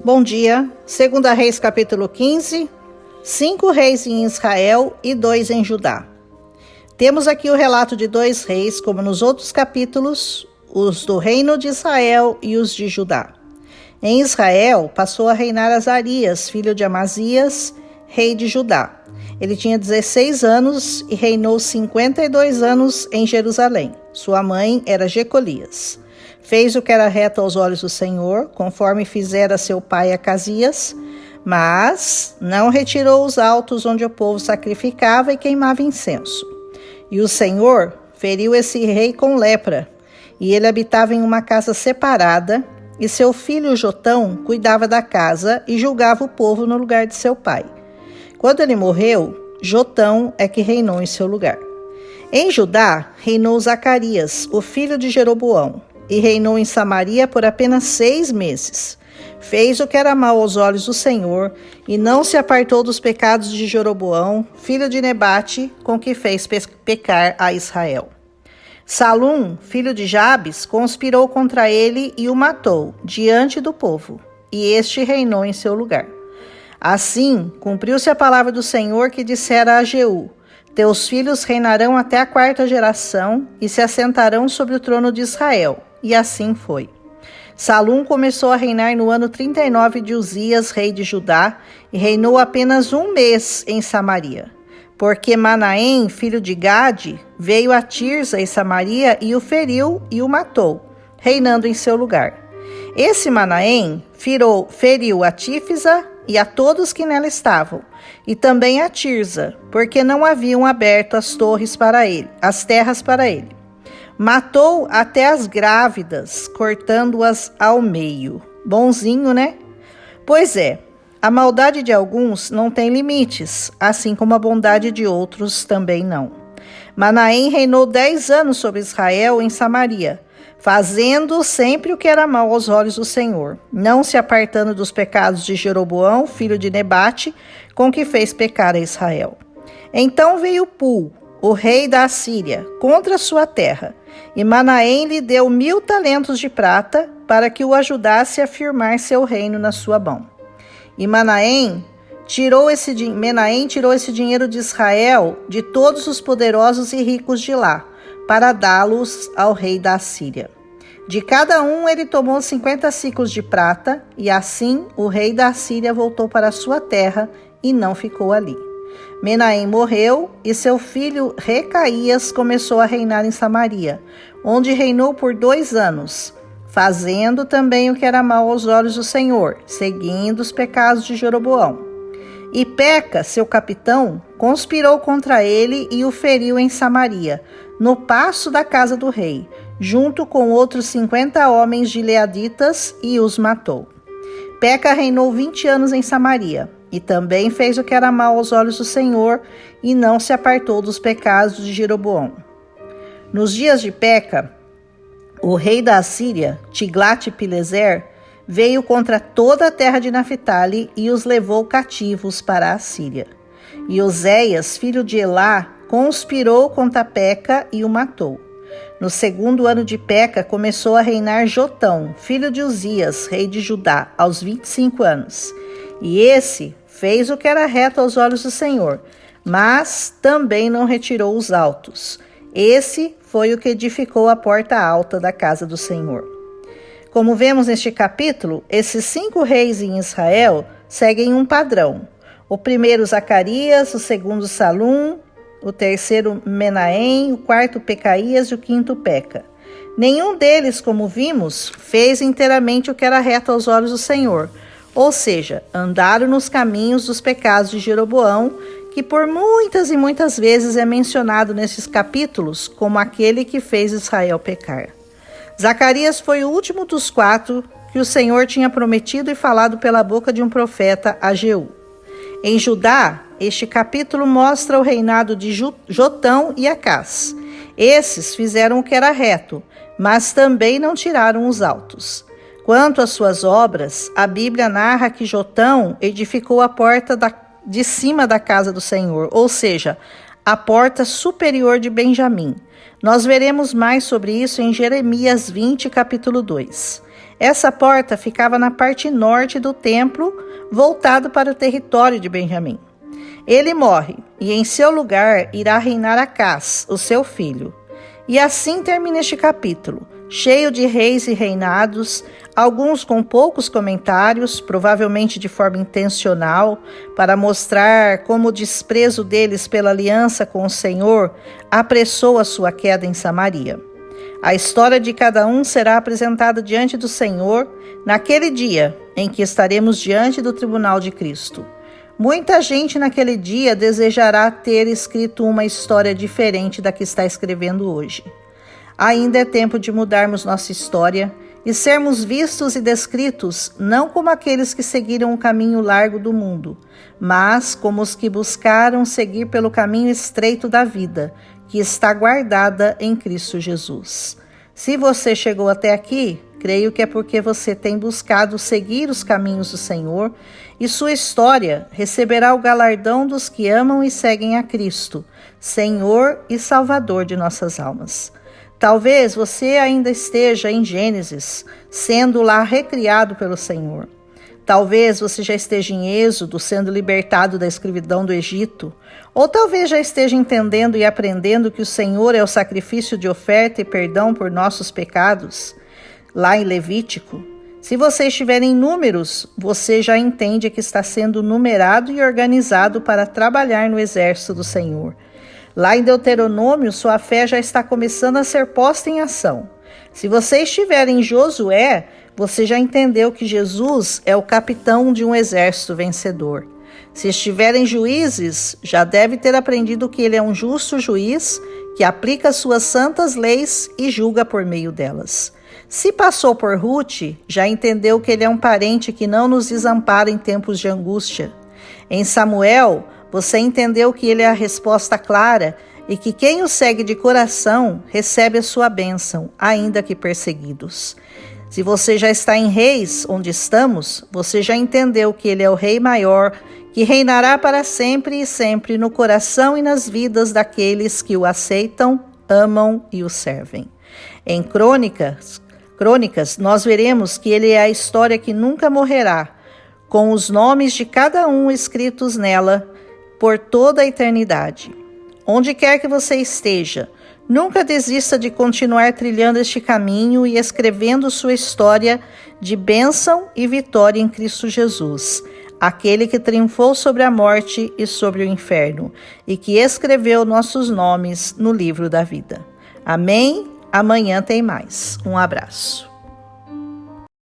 Bom dia, 2 Reis capítulo 15, 5 reis em Israel e 2 em Judá. Temos aqui o relato de 2 reis, como nos outros capítulos, os do reino de Israel e os de Judá. Em Israel passou a reinar Azarias, filho de Amazias, rei de Judá. Ele tinha 16 anos e reinou 52 anos em Jerusalém. Sua mãe era Jecolias. Fez o que era reto aos olhos do Senhor, conforme fizera seu pai Acasias, mas não retirou os altos onde o povo sacrificava e queimava incenso. E o Senhor feriu esse rei com lepra, e ele habitava em uma casa separada, e seu filho Jotão cuidava da casa e julgava o povo no lugar de seu pai. Quando ele morreu, Jotão é que reinou em seu lugar. Em Judá reinou Zacarias, o filho de Jeroboão, e reinou em Samaria por apenas 6 meses. Fez o que era mal aos olhos do Senhor, e não se apartou dos pecados de Jeroboão, filho de Nebate, com que fez pecar a Israel. Salum, filho de Jabes, conspirou contra ele e o matou, diante do povo, e este reinou em seu lugar. Assim, cumpriu-se a palavra do Senhor que dissera a Jeú: Teus filhos reinarão até a 4ª geração, e se assentarão sobre o trono de Israel. E assim foi. Salum começou a reinar no ano 39 de Uzias, rei de Judá, e reinou apenas 1 mês em Samaria. Porque Manaém, filho de Gade, veio a Tirza e Samaria e o feriu e o matou, reinando em seu lugar. Esse Manaém feriu a Tífisa e a todos que nela estavam, e também a Tirza, porque não haviam aberto as terras para ele. Matou até as grávidas, cortando-as ao meio. Bonzinho, né? Pois é, a maldade de alguns não tem limites, assim como a bondade de outros também não. Manaém reinou 10 anos sobre Israel em Samaria, fazendo sempre o que era mal aos olhos do Senhor, não se apartando dos pecados de Jeroboão, filho de Nebate, com que fez pecar a Israel. Então veio Pul, o rei da Assíria, contra sua terra, e Manaém lhe deu 1000 talentos de prata para que o ajudasse a firmar seu reino na sua mão. E Menahem tirou esse dinheiro de Israel, de todos os poderosos e ricos de lá, para dá-los ao rei da Assíria. De cada um ele tomou 50 siclos de prata, e assim o rei da Assíria voltou para sua terra e não ficou ali. Menahem morreu e seu filho Recaías começou a reinar em Samaria, onde reinou por 2 anos, fazendo também o que era mal aos olhos do Senhor, seguindo os pecados de Jeroboão. E Peca, seu capitão, conspirou contra ele e o feriu em Samaria, no paço da casa do rei, junto com outros 50 homens gileaditas, e os matou. Peca reinou 20 anos em Samaria, e também fez o que era mal aos olhos do Senhor, e não se apartou dos pecados de Jeroboão. Nos dias de Peca, o rei da Assíria, Tiglat-Pileser, veio contra toda a terra de Naphtali e os levou cativos para a Assíria. E Oséias, filho de Elá, conspirou contra Peca e o matou. No 2º ano de Peca, começou a reinar Jotão, filho de Uzias, rei de Judá, aos 25 anos. E esse fez o que era reto aos olhos do Senhor, mas também não retirou os altos. Esse foi o que edificou a porta alta da casa do Senhor. Como vemos neste capítulo, esses 5 reis em Israel seguem um padrão. O primeiro Zacarias, o segundo Salum, o terceiro Menahem, o quarto Pecaías e o quinto Peca. Nenhum deles, como vimos, fez inteiramente o que era reto aos olhos do Senhor, ou seja, andaram nos caminhos dos pecados de Jeroboão, que por muitas e muitas vezes é mencionado nesses capítulos como aquele que fez Israel pecar. Zacarias foi o último dos 4 que o Senhor tinha prometido e falado pela boca de um profeta a Jeú. Em Judá, este capítulo mostra o reinado de Jotão e Acás. Esses fizeram o que era reto, mas também não tiraram os altos. Quanto às suas obras, a Bíblia narra que Jotão edificou a porta de cima da casa do Senhor, ou seja, a porta superior de Benjamim. Nós veremos mais sobre isso em Jeremias 20, capítulo 2. Essa porta ficava na parte norte do templo, voltado para o território de Benjamim. Ele morre, e em seu lugar irá reinar Acás, o seu filho. E assim termina este capítulo, cheio de reis e reinados, alguns com poucos comentários, provavelmente de forma intencional, para mostrar como o desprezo deles pela aliança com o Senhor apressou a sua queda em Samaria. A história de cada um será apresentada diante do Senhor naquele dia em que estaremos diante do tribunal de Cristo. Muita gente naquele dia desejará ter escrito uma história diferente da que está escrevendo hoje. Ainda é tempo de mudarmos nossa história e sermos vistos e descritos não como aqueles que seguiram o caminho largo do mundo, mas como os que buscaram seguir pelo caminho estreito da vida, que está guardada em Cristo Jesus. Se você chegou até aqui, creio que é porque você tem buscado seguir os caminhos do Senhor e sua história receberá o galardão dos que amam e seguem a Cristo, Senhor e Salvador de nossas almas. Talvez você ainda esteja em Gênesis, sendo lá recriado pelo Senhor. Talvez você já esteja em Êxodo, sendo libertado da escravidão do Egito. Ou talvez já esteja entendendo e aprendendo que o Senhor é o sacrifício de oferta e perdão por nossos pecados, lá em Levítico. Se você estiver em Números, você já entende que está sendo numerado e organizado para trabalhar no exército do Senhor. Lá em Deuteronômio, sua fé já está começando a ser posta em ação. Se você estiver em Josué, você já entendeu que Jesus é o capitão de um exército vencedor. Se estiver em Juízes, já deve ter aprendido que ele é um justo juiz que aplica suas santas leis e julga por meio delas. Se passou por Ruth, já entendeu que ele é um parente que não nos desampara em tempos de angústia. Em Samuel, você entendeu que ele é a resposta clara e que quem o segue de coração recebe a sua bênção, ainda que perseguidos. Se você já está em Reis, onde estamos, você já entendeu que ele é o Rei maior, que reinará para sempre e sempre no coração e nas vidas daqueles que o aceitam, amam e o servem. Em Crônicas, nós veremos que ele é a história que nunca morrerá, com os nomes de cada um escritos nela por toda a eternidade. Onde quer que você esteja, nunca desista de continuar trilhando este caminho e escrevendo sua história de bênção e vitória em Cristo Jesus, aquele que triunfou sobre a morte e sobre o inferno, e que escreveu nossos nomes no livro da vida. Amém? Amanhã tem mais. Um abraço.